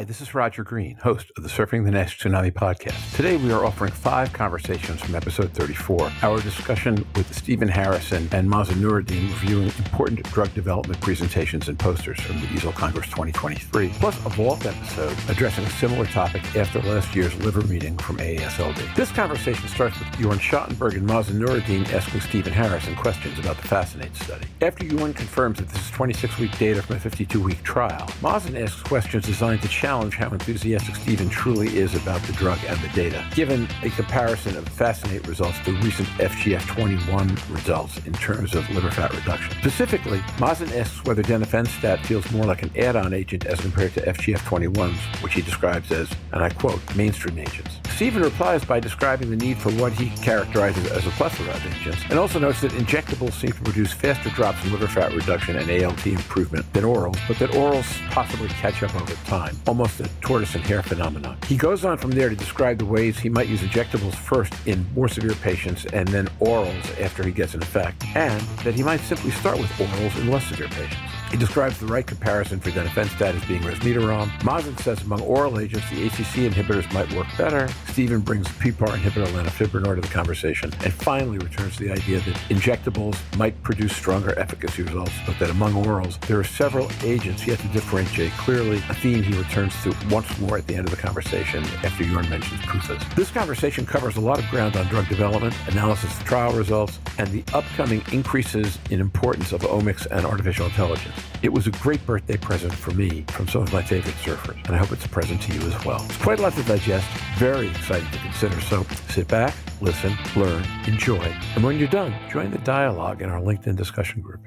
this is Roger Green, host of the Surfing the NASH Tsunami podcast. Today we are offering 5 conversations from episode 34, our discussion with Stephen Harrison and Mazen Noureddin reviewing important drug development presentations and posters from the EASL Congress 2023, plus a vault episode addressing a similar topic after last year's liver meeting from AASLD. This conversation starts with Jörn Schattenberg and Mazen Noureddin asking Stephen Harrison questions about the Fascinate study. After Jörn confirms that this is 26-week data from a 52-week trial, Mazen asks questions designed to challenge how enthusiastic Stephen truly is about the drug and the data, given a comparison of Fascinate results to recent FGF21 results in terms of liver fat reduction. Specifically, Mazen asks whether denifanstat feels more like an add-on agent as compared to FGF21s, which he describes as, and I quote, mainstream agents. Stephen replies by describing the need for what he characterizes as a plethora of agents, and also notes that injectables seem to produce faster drops in liver fat reduction and ALT improvement than orals, but that orals possibly catch up over time, almost a tortoise and hare phenomenon. He goes on from there to describe the ways he might use injectables first in more severe patients and then orals after he gets an effect, and that he might simply start with orals in less severe patients. He describes the right comparison for denifanstat as being resmetirom. Mazen says among oral agents, the ACC inhibitors might work better. Stephen brings PPAR inhibitor lanifibranor to the conversation, and finally returns to the idea that injectables might produce stronger efficacy results, but that among orals, there are several agents yet to differentiate clearly, a theme he returns to once more at the end of the conversation after Jörn mentions PUFAs. This conversation covers a lot of ground on drug development, analysis of trial results, and the upcoming increases in importance of omics and artificial intelligence. It was a great birthday present for me from some of my favorite surfers, and I hope it's a present to you as well. It's quite a lot to digest, very exciting to consider, so sit back, listen, learn, enjoy, and when you're done, join the dialogue in our LinkedIn discussion group.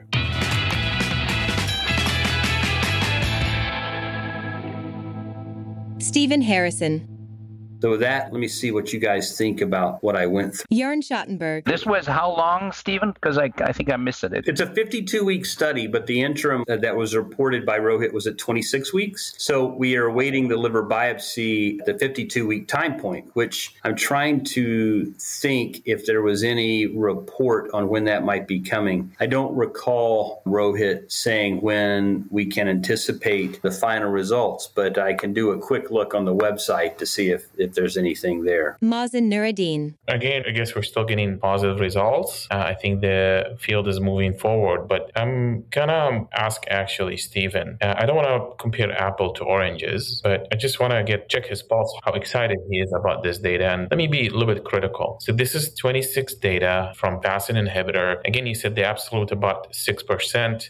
Stephen Harrison. So with that, let me see what you guys think about what I went through. Jörn Schattenberg. This was how long, Stephen? Because I think I missed it. It's a 52-week study, but the interim that was reported by Rohit was at 26 weeks. So we are awaiting the liver biopsy at the 52-week time point, which I'm trying to think if there was any report on when that might be coming. I don't recall Rohit saying when we can anticipate the final results, but I can do a quick look on the website to see if there's anything there. Mazen Noureddin. Again, I guess we're still getting positive results. I think the field is moving forward, but I'm gonna ask actually Stephen. I don't want to compare apple to oranges, but I just want to check his pulse, how excited he is about this data. And let me be a little bit critical. So this is 26 data from FASN inhibitor. Again, he said the absolute about 6%.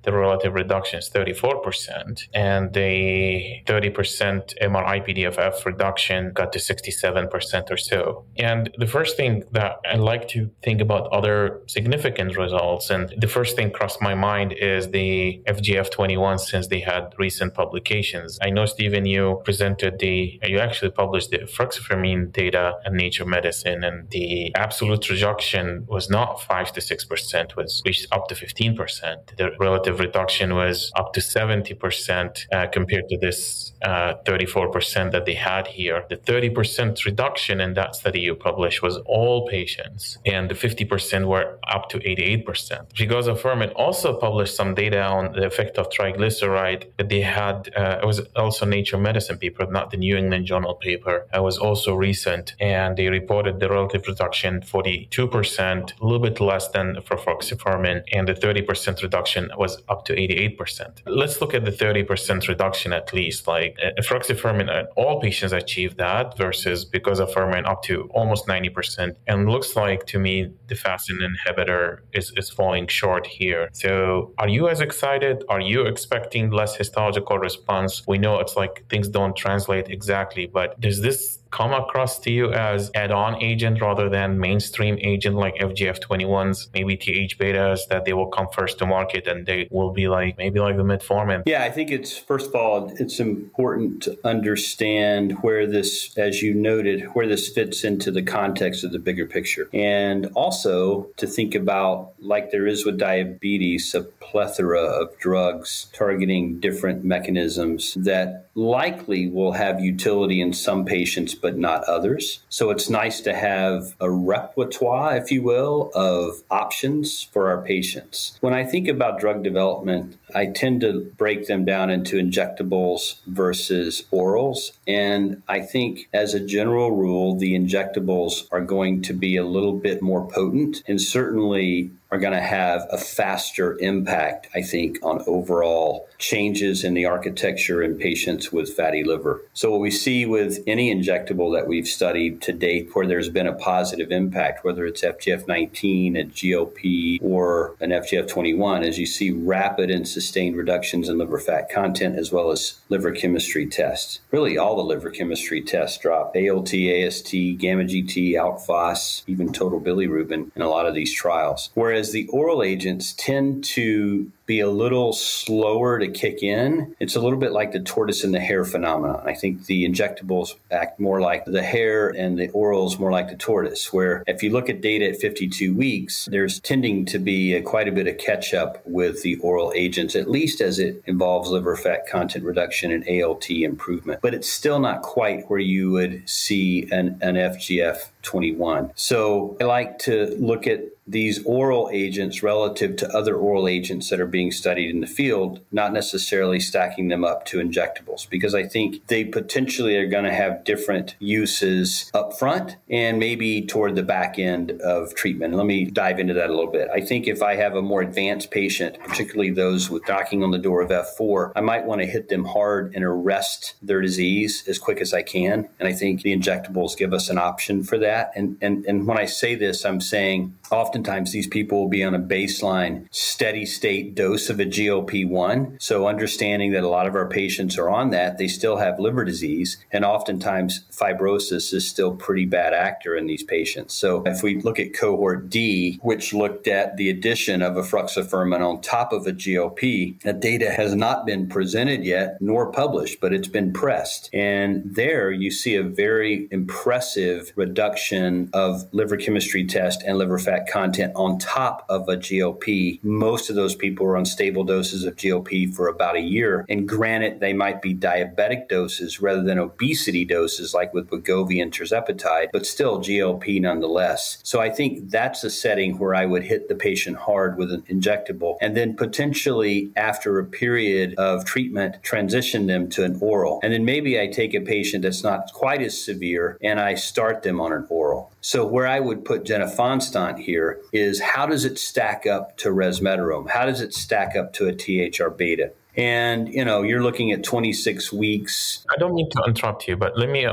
The relative reduction is 34%, and the 30% MRI-PDFF reduction got to 67% or so. And the first thing that I like to think about other significant results, and the first thing crossed my mind is the FGF21 since they had recent publications. I know, Stephen, you actually published the efruxifermin data in Nature Medicine, and the absolute reduction was not 5 to 6%, was reached up to 15%. The relative reduction was up to 70% compared to this 34% that they had here. The 30% reduction in that study you published was all patients, and the 50% were up to 88%. Vigozafermin also published some data on the effect of triglyceride, but they had, it was also Nature Medicine paper, not the New England Journal paper. It was also recent, and they reported the relative reduction 42%, a little bit less than for efruxifermin, and the 30% reduction was up to 88%. Let's look at the 30% reduction at least. Like efruxifermin, all patients achieved that versus vigozafermin up to almost 90%. And looks like to me the FASN inhibitor is falling short here. So are you as excited? Are you expecting less histological response? We know it's like things don't translate exactly, but does this come across to you as add-on agent rather than mainstream agent like FGF21s, maybe TH-betas, that they will come first to market and they will be like maybe like the metformin? Yeah, I think it's, first of all, it's important to understand where this, as you noted, where this fits into the context of the bigger picture. And also to think about, like there is with diabetes, a plethora of drugs targeting different mechanisms that likely will have utility in some patients, but not others. So it's nice to have a repertoire, if you will, of options for our patients. When I think about drug development, I tend to break them down into injectables versus orals. And I think as a general rule, the injectables are going to be a little bit more potent and certainly are going to have a faster impact, I think, on overall changes in the architecture in patients with fatty liver. So what we see with any injectable that we've studied to date where there's been a positive impact, whether it's FGF19, a GLP, or an FGF21, is you see rapid and sustained reductions in liver fat content as well as liver chemistry tests. Really, all the liver chemistry tests drop. ALT, AST, gamma GT, ALK phos, even total bilirubin in a lot of these trials. Whereas the oral agents tend to be a little slower to kick in. It's a little bit like the tortoise and the hare phenomenon. I think the injectables act more like the hare and the orals more like the tortoise, where if you look at data at 52 weeks, there's tending to be quite a bit of catch up with the oral agents, at least as it involves liver fat content reduction and ALT improvement. But it's still not quite where you would see an FGF21. So I like to look at these oral agents relative to other oral agents that are being studied in the field, not necessarily stacking them up to injectables, because I think they potentially are going to have different uses up front and maybe toward the back end of treatment. Let me dive into that a little bit. I think if I have a more advanced patient, particularly those with knocking on the door of F4, I might want to hit them hard and arrest their disease as quick as I can. And I think the injectables give us an option for that. And when I say this, I'm saying oftentimes these people will be on a baseline steady state dose of a GLP-1. So understanding that a lot of our patients are on that, they still have liver disease. And oftentimes fibrosis is still pretty bad actor in these patients. So if we look at cohort D, which looked at the addition of efruxifermin on top of a GLP, that data has not been presented yet nor published, but it's been pressed. And there you see a very impressive reduction of liver chemistry test and liver fat content on top of a GLP. Most of those people are on stable doses of GLP for about a year. And granted, they might be diabetic doses rather than obesity doses like with Wegovy and tirzepatide, but still GLP nonetheless. So I think that's a setting where I would hit the patient hard with an injectable and then potentially after a period of treatment, transition them to an oral. And then maybe I take a patient that's not quite as severe and I start them on an oral. So where I would put denifanstat here is how does it stack up to resmetirom? How does it stack up to a THR beta? And, you're looking at 26 weeks. I don't mean to interrupt you, but let me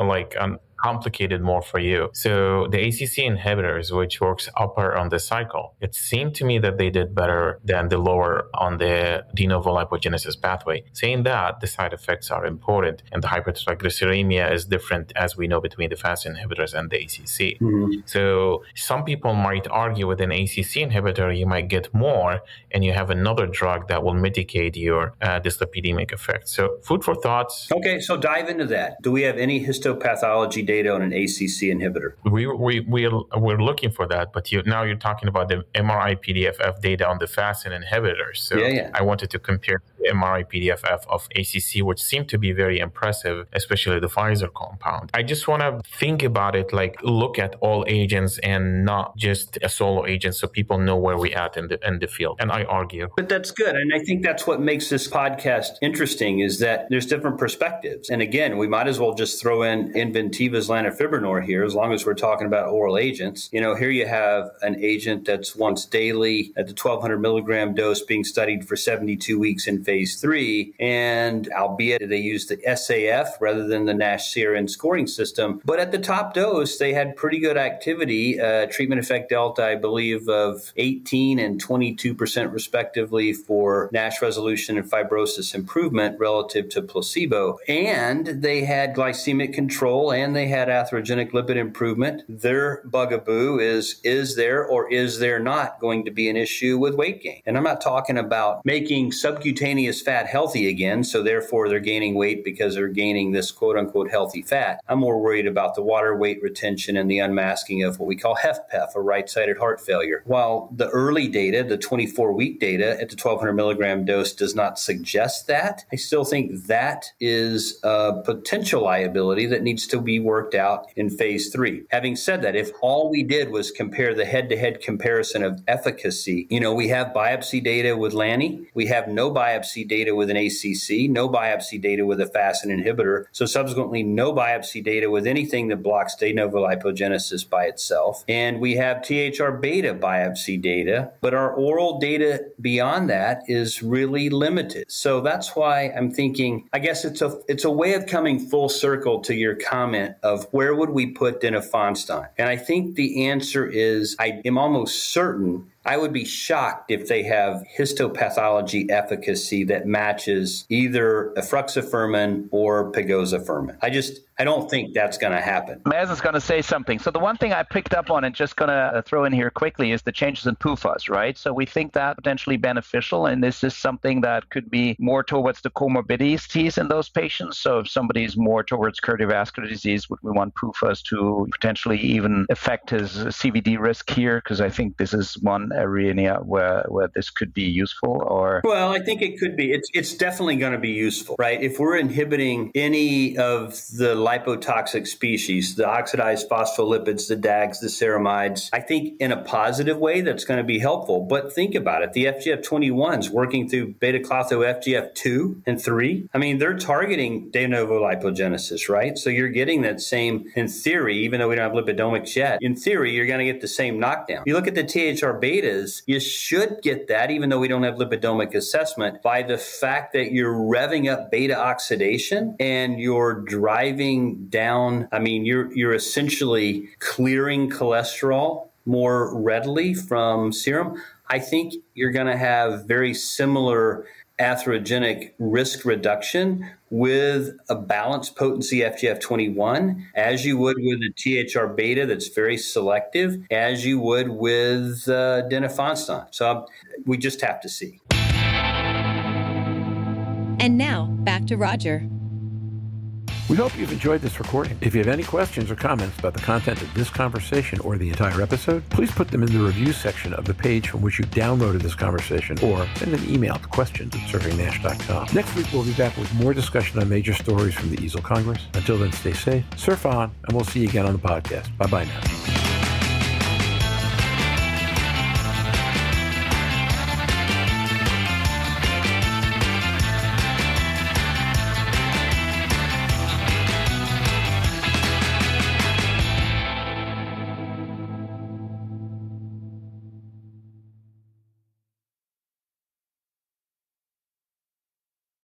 complicate it more for you. So the ACC inhibitors, which works upper on the cycle, it seemed to me that they did better than the lower on the de novo lipogenesis pathway. Saying that, the side effects are important and the hypertriglyceridemia is different, as we know, between the FAST inhibitors and the ACC. Mm-hmm. So some people might argue with an ACC inhibitor, you might get more and you have another drug that will mitigate your dyslipidemic effect. So food for thoughts. Okay, so dive into that. Do we have any histopathology data on an ACC inhibitor? We're looking for that, but now you're talking about the MRI-PDFF data on the FASN inhibitors. So I wanted to compare the MRI-PDFF of ACC, which seemed to be very impressive, especially the Pfizer compound. I just want to think about it look at all agents and not just a solo agent, so people know where we're at in the field. And I argue. But that's good. And I think that's what makes this podcast interesting is that there's different perspectives. And again, we might as well just throw in Inventiva's lanifibranor here, as long as we're talking about oral agents. Here you have an agent that's once daily at the 1,200 milligram dose being studied for 72 weeks in phase 3. And albeit they used the SAF rather than the NASH CRN scoring system, but at the top dose, they had pretty good activity, treatment effect delta, I believe, of 18 and 22% respectively for NASH resolution and fibrosis improvement relative to placebo. And they had glycemic control and they had atherogenic lipid improvement. Their bugaboo is there or is there not going to be an issue with weight gain? And I'm not talking about making subcutaneous fat healthy again, so therefore they're gaining weight because they're gaining this quote-unquote healthy fat. I'm more worried about the water weight retention and the unmasking of what we call HFpEF, or right-sided heart failure. While the early data, the 24-week data at the 1,200 milligram dose does not suggest that, I still think that is a potential liability that needs to be worked worked out in phase 3. Having said that, if all we did was compare the head-to-head comparison of efficacy, we have biopsy data with Lani, we have no biopsy data with an ACC, no biopsy data with a FASN inhibitor, so subsequently no biopsy data with anything that blocks de novo lipogenesis by itself. And we have THR beta biopsy data, but our oral data beyond that is really limited. So that's why I'm thinking, I guess it's a way of coming full circle to your comment of where would we put denifanstat? And I think the answer is, I am almost certain I would be shocked if they have histopathology efficacy that matches either efruxifermin or pegozafermin. I don't think that's going to happen. Mazen's going to say something. So the one thing I picked up on and just going to throw in here quickly is the changes in PUFAs, right? So we think that potentially beneficial, and this is something that could be more towards the comorbidities in those patients. So if somebody's more towards cardiovascular disease, would we want PUFAs to potentially even affect his CVD risk here? Because I think this is one area where this could be useful. Or well, I think it could be. It's definitely going to be useful, right? If we're inhibiting any of the lipotoxic species, the oxidized phospholipids, the DAGs, the ceramides, I think in a positive way that's going to be helpful. But think about it. The FGF21s working through beta-klotho FGF2 and 3. I mean, they're targeting de novo lipogenesis, right? So you're getting that same, in theory, even though we don't have lipidomics yet, in theory, you're going to get the same knockdown. You look at the THR betas, you should get that, even though we don't have lipidomic assessment, by the fact that you're revving up beta oxidation and you're driving down, you're essentially clearing cholesterol more readily from serum. I think you're going to have very similar atherogenic risk reduction with a balanced potency FGF21 as you would with a THR beta that's very selective, as you would with denifanstat. So we just have to see. And now back to Roger. We hope you've enjoyed this recording. If you have any questions or comments about the content of this conversation or the entire episode, please put them in the review section of the page from which you downloaded this conversation, or send an email to questions@surfingnash.com. Next week, we'll be back with more discussion on major stories from the EASL Congress. Until then, stay safe, surf on, and we'll see you again on the podcast. Bye-bye now.